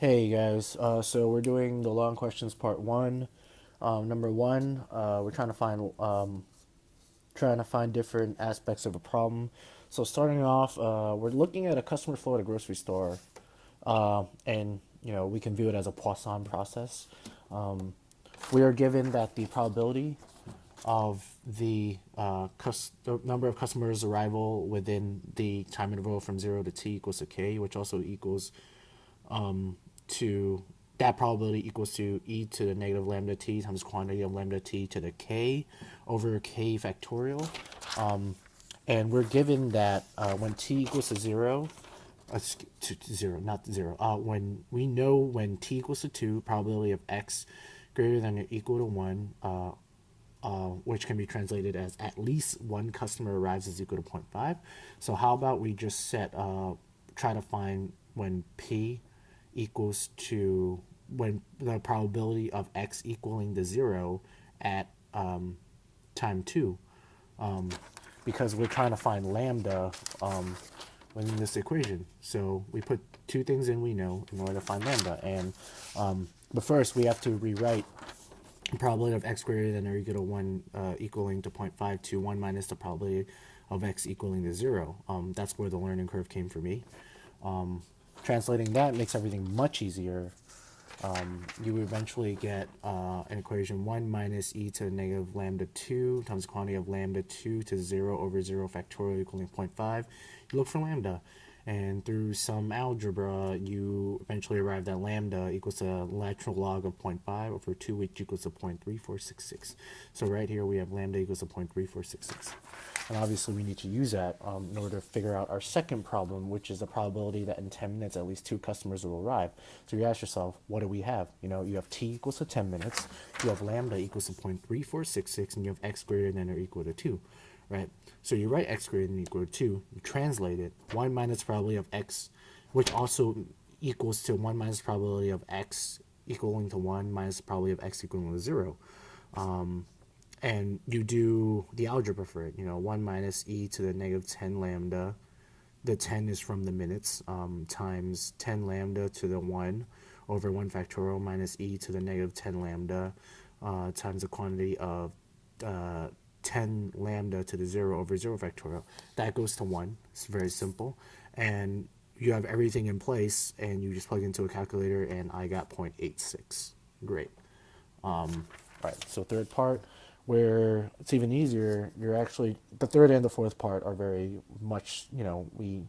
Hey guys, so we're doing the long questions part one. Number one, we're trying to find different aspects of a problem. So starting off, we're looking at a customer flow at a grocery store, and we can view it as a Poisson process. We are given that the probability of the number of customers' arrival within the time interval from 0 to t equals to k, which also equals to that probability equals to e to the negative lambda t times quantity of lambda t to the k over k factorial. And we're given that when t equals to zero, to zero, not zero. When we know when t equals to 2, probability of x greater than or equal to 1, which can be translated as at least one customer arrives is equal to 0.5. So how about we just try to find when p equals to when the probability of x equaling to 0 at time 2, because we're trying to find lambda within this equation. So we put two things in we know in order to find lambda. And but first we have to rewrite probability of x greater than or equal to 1 equaling to 0.5 to 1 minus the probability of x equaling to 0. That's where the learning curve came for me. Translating that makes everything much easier. You eventually get an equation 1 minus e to the negative lambda 2 times the quantity of lambda 2 to 0 over 0 factorial equaling 0.5. You look for lambda, and through some algebra, you eventually arrive at lambda equals the natural log of 0.5 over 2, which equals to 0.3466. So right here we have lambda equals to 0.3466. And obviously we need to use that in order to figure out our second problem, which is the probability that in 10 minutes at least 2 customers will arrive. So you ask yourself, what do we have? You have t equals to 10 minutes, you have lambda equals to 0.3466, and you have x greater than or equal to 2, right? So you write x greater than or equal to 2, you translate it, 1 minus probability of x, which also equals to 1 minus probability of x equaling to 1 minus the probability of x equaling to 0. And you do the algebra for it. 1 minus e to the negative 10 lambda. The 10 is from the minutes, times 10 lambda to the 1 over 1 factorial minus e to the negative 10 lambda times the quantity of 10 lambda to the 0 over 0 factorial. That goes to 1. It's very simple. And you have everything in place, and you just plug into a calculator, and I got 0.86. Great. All right, so third part, where it's even easier, the third and the fourth part are very much, we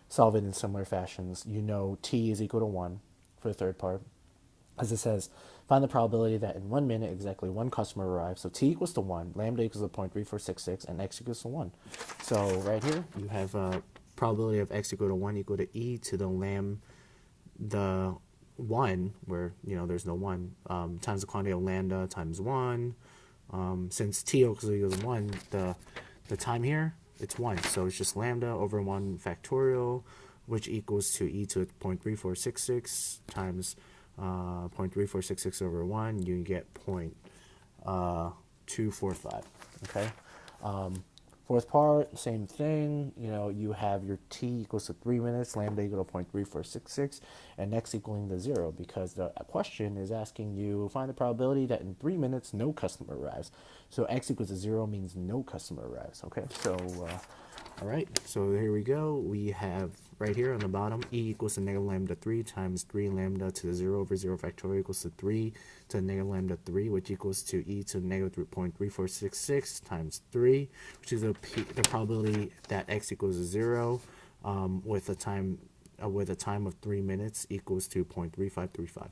solve it in similar fashions. T is equal to 1 for the third part. As it says, find the probability that in 1 minute exactly one customer arrives. So t equals to 1, lambda equals to 0.3466, and x equals to 1. So right here, you have probability of x equal to 1 equal to e to the 1, where, there's no 1, times the quantity of lambda times 1. Since t equals to 1, the time here, it's 1. So it's just lambda over 1 factorial, which equals to e to 0.3466 times 0.3466 over 1. You get 0.245. Okay. Fourth part, same thing. You have your t equals to 3 minutes, lambda equal to 0.3466, and x equaling to 0, because the question is asking you find the probability that in 3 minutes no customer arrives. So x equals to 0 means no customer arrives. Okay, so all right, so here we go. We have right here on the bottom, e equals to negative lambda 3 times 3 lambda to the 0 over 0 factorial equals to 3 to the negative lambda 3, which equals to e to the negative 0.3466 times 3, which is the probability that x equals to 0 with a time of 3 minutes equals to 0.3535.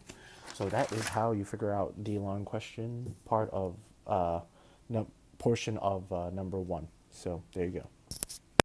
So that is how you figure out the long question part of portion of number 1. So there you go.